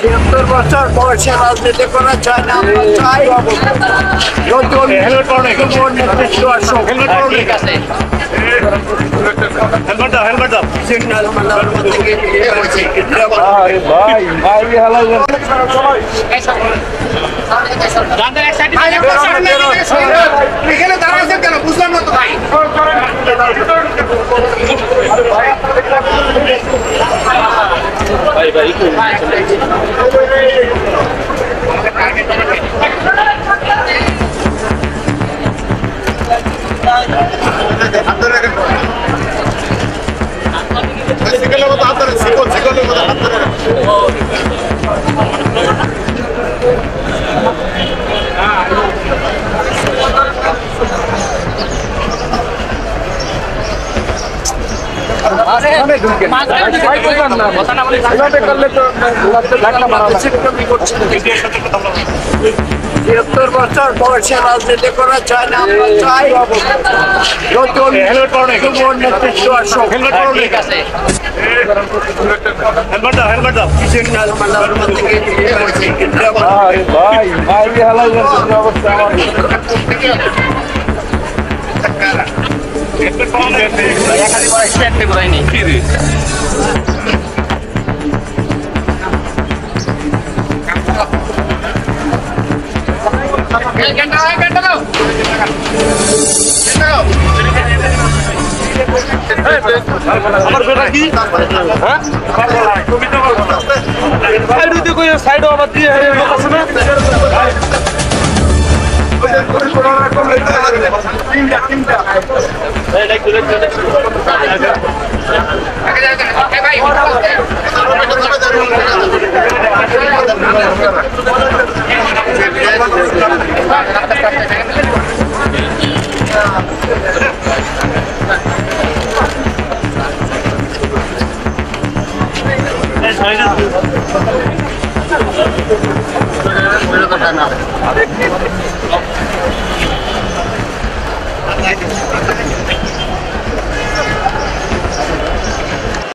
৭৩ বছর বয়সে রাজনীতি করা চায় না, আমরা চাই নতুন নেতৃত্ব আসুক। সিগন্যাল মানার থেকে এখানে দাঁড়াচ্ছেন কেন বুঝলাম না তো ভাই। তিয়াত্তর বছর বয়সে রাজনীতি করা চায় না, আমরা চাই নতুন নেতৃত্ব আসুক। সিগন্যাল মানার থেকে আমার বেটা কি হ্যাঁ সাইড আবার দিয়ে লোক আছে না না